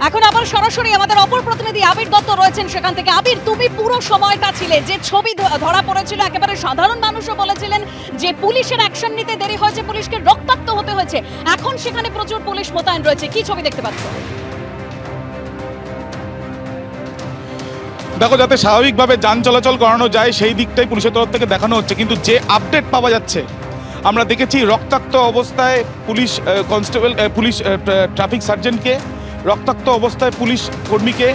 এখন আবার সরাসরি আমাদের অপর প্রতিনিধি আবির দত্ত রয়েছেন সেখান থেকে। আবির, তুমি পুরো সময়টা ছিলে, যে ছবি ধরা পড়েছিল একেবারে সাধারণ মানুষও বলেছিলেন যে পুলিশের অ্যাকশন নিতে দেরি হয়েছে, পুলিশকে রক্তাক্ত হতে হয়েছে, এখন সেখানে প্রচুর পুলিশ মোতায়েন রয়েছে, কি ছবি দেখতে পাচ্ছ? দেখো, যাতে স্বাভাবিকভাবে যান চলাচল করানো যায় সেই দিকটাই পুলিশের তরফ থেকে দেখানো হচ্ছে, কিন্তু যে আপডেট পাওয়া যাচ্ছে, আমরা দেখেছি রক্তাক্ত অবস্থায় পুলিশ কনস্টেবল, পুলিশ ট্রাফিক সার্জেন্টকে, রক্তাক্ত অবস্থায় পুলিশ কর্মীকে,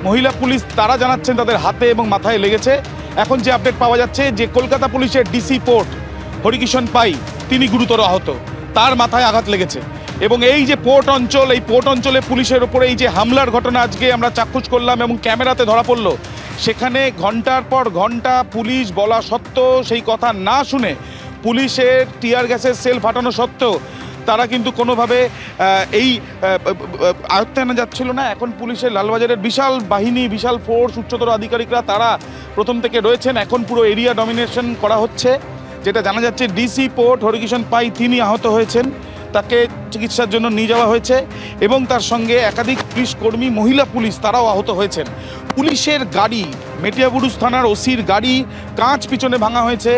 মহিলা পুলিশ তারা জানাচ্ছেন তাদের হাতে এবং মাথায় লেগেছে। এখন যে আপডেট পাওয়া যাচ্ছে যে কলকাতা পুলিশের ডিসি পোর্ট হরিকিষণ পাই তিনি গুরুতর আহত, তার মাথায় আঘাত লেগেছে। এবং এই যে পোর্ট অঞ্চল, এই পোর্ট অঞ্চলে পুলিশের ওপরে এই যে হামলার ঘটনা আজকে আমরা চাক্ষুষ করলাম এবং ক্যামেরাতে ধরা পড়লো, সেখানে ঘন্টার পর ঘন্টা পুলিশ বলা সত্ত্বেও, সেই কথা না শুনে, পুলিশের টিয়ার গ্যাসের সেল ফাটানো সত্ত্বেও তারা কিন্তু কোনোভাবে এই আয়ত্তে আনা যাচ্ছিল না। এখন পুলিশের লালবাজারের বিশাল বাহিনী, বিশাল ফোর্স, উচ্চতর আধিকারিকরা তারা প্রথম থেকে রয়েছেন। এখন পুরো এরিয়া ডমিনেশন করা হচ্ছে। যেটা জানা যাচ্ছে ডিসি পোর্ট হরিকিষণ পাই তিনি আহত হয়েছেন, তাকে চিকিৎসার জন্য নিয়ে যাওয়া হয়েছে এবং তার সঙ্গে একাধিক পুলিশ কর্মী, মহিলা পুলিশ তারাও আহত হয়েছেন। পুলিশের গাড়ি, মেটিয়াবুরুজ থানার ওসির গাড়ি কাঁচ পিছনে ভাঙা হয়েছে।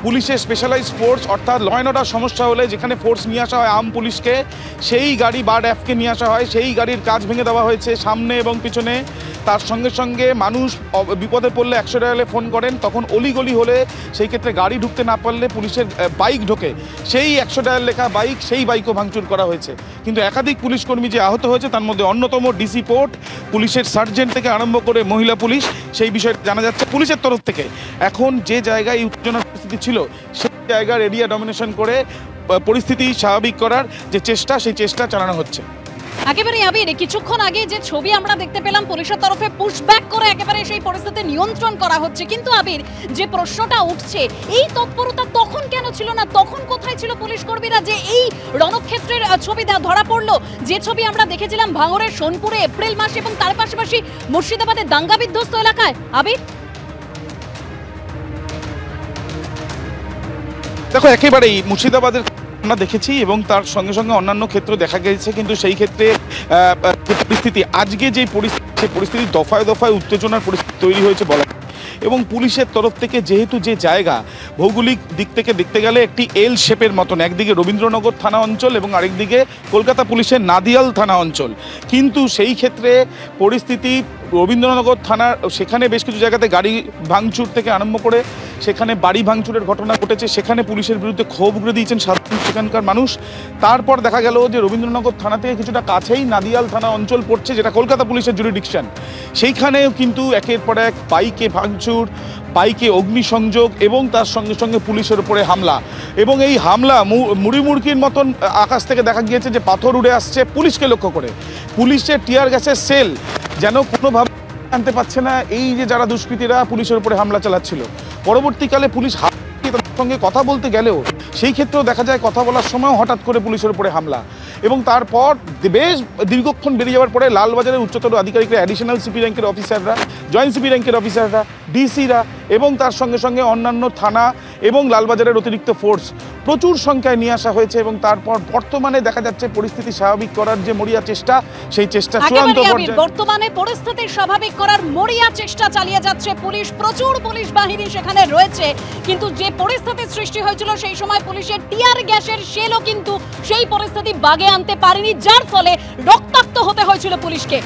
পুলিশের স্পেশালাইজ ফোর্স অর্থাৎ ল অ্যান্ড অর্ডার সমস্যা হলে যেখানে ফোর্স নিয়ে আসা হয় আর্ম পুলিশকে, সেই গাড়ি বার্ড অ্যাপকে নিয়ে আসা হয়, সেই গাড়ির কাঁচ ভেঙে দেওয়া হয়েছে সামনে এবং পিছনে। তার সঙ্গে সঙ্গে মানুষ বিপদে পড়লে 100 ডায়ালে ফোন করেন, তখন অলিগলি হলে সেই ক্ষেত্রে গাড়ি ঢুকতে না পারলে পুলিশের বাইক ঢোকে, সেই 100 ডায়াল লেখা বাইক, সেই বাইকও ভাঙচুর করা হয়েছে। কিন্তু একাধিক পুলিশ কর্মী যে আহত হয়েছে তার মধ্যে অন্যতম ডিসি পোর্ট, পুলিশের সার্জেন্ট থেকে আরম্ভ করে মহিলা পুলিশ, সেই বিষয়ে জানা যাচ্ছে পুলিশের তরফ থেকে। এখন যে জায়গায় উত্তেজনার পরিস্থিতি ছিল সেই জায়গার এরিয়া ডমিনেশন করে পরিস্থিতি স্বাভাবিক করার যে চেষ্টা, সেই চেষ্টা চালানো হচ্ছে। একেবারে আবির, কিছুক্ষণ আগে যে ছবি আমরা দেখতে পেলাম পুলিশের তরফে পুশব্যাক করে একেবারে সেই পরিস্থিতি নিয়ন্ত্রণ করা হচ্ছে, কিন্তু আবির যে প্রশ্নটা উঠছে, এই তৎপরতা তখন কেন ছিল না? তখন কোথায় ছিল পুলিশ কর্মীরা যে এই রণক্ষেত্রের ছবি ধরা পড়লো, যে ছবি আমরা দেখেছিলাম ভাঙড়ের সোনপুরে এপ্রিল মাসে এবং তার পাশাপাশি মুর্শিদাবাদের দাঙ্গা বিধ্বস্ত এলাকায়? আবির, দেখো, একেবারেই মুর্শিদাবাদের আমরা দেখেছি এবং তার সঙ্গে সঙ্গে অন্যান্য ক্ষেত্র দেখা গেছে, কিন্তু সেই ক্ষেত্রে পরিস্থিতি আজকে যে পরিস্থিতি দফায় দফায় উত্তেজনার পরিস্থিতি তৈরি হয়েছে বলা। এবং পুলিশের তরফ থেকে যেহেতু যে জায়গা ভৌগোলিক দিক থেকে দেখতে গেলে একটি এল শেপের মতন, একদিকে রবীন্দ্রনগর থানা অঞ্চল এবং আরেকদিকে কলকাতা পুলিশের নাদিয়াল থানা অঞ্চল, কিন্তু সেই ক্ষেত্রে পরিস্থিতি রবীন্দ্রনগর থানার সেখানে বেশ কিছু জায়গাতে গাড়ি ভাঙচুর থেকে আরম্ভ করে সেখানে বাড়ি ভাঙচুরের ঘটনা ঘটেছে, সেখানে পুলিশের বিরুদ্ধে ক্ষোভ উগরে দিয়েছেন সাধারণ সেখানকার মানুষ। তারপর দেখা গেল যে রবীন্দ্রনগর থানা থেকে কিছুটা কাছেই নাদিয়াল থানা অঞ্চল পড়ছে, যেটা কলকাতা পুলিশের জুরিডিকশন, সেইখানেও কিন্তু একের পর এক বাইকে ভাঙচুর, বাইকে অগ্নিসংযোগ এবং তার সঙ্গে সঙ্গে পুলিশের উপরে হামলা। এবং এই হামলা মুড়িমুড়কির মতন আকাশ থেকে দেখা গিয়েছে যে পাথর উড়ে আসছে পুলিশকে লক্ষ্য করে। পুলিশের টিয়ার গ্যাসের সেল যেন কোনোভাবে আনতে পারছে না এই যে যারা দুষ্কৃতীরা পুলিশের উপরে হামলা চালাচ্ছিল। পরবর্তীকালে পুলিশ তাদের সঙ্গে কথা বলতে গেলেও সেই ক্ষেত্রেও দেখা যায় কথা বলার সময় হঠাৎ করে পুলিশের উপরে হামলা। এবং তারপর বেশ দীর্ঘক্ষণ বেরিয়ে যাওয়ার পরে লালবাজারের উচ্চতর আধিকারিকরা, অ্যাডিশনাল সিপি র্যাঙ্কের অফিসাররা, জয়েন্ট সিপি র্যাঙ্কের অফিসাররা, ডিসিরা এবং তার সঙ্গে সঙ্গে অন্যান্য থানা এবং লালবাজারের অতিরিক্ত ফোর্স প্রচুর সংখ্যায় নিয়ে আসা হয়েছে। এবং তারপর বর্তমানে দেখা যাচ্ছে পরিস্থিতি স্বাভাবিক করার যে মরিয়া চেষ্টা, সেই চেষ্টা চূড়ান্ত পর্যায়ে। বর্তমানে পরিস্থিতি স্বাভাবিক করার মরিয়া চেষ্টা চালিয়ে যাচ্ছে পুলিশ, প্রচুর পুলিশ বাহিনী সেখানে রয়েছে। কিন্তু যে পরিস্থিতির সৃষ্টি হয়েছিল সেই সময় পুলিশের টিয়ার গ্যাসের শেলও কিন্তু সেই পরিস্থিতি বাগে আনতে পারেনি, যার ফলে রক্তাক্ত হতে হয়েছিল পুলিশকে।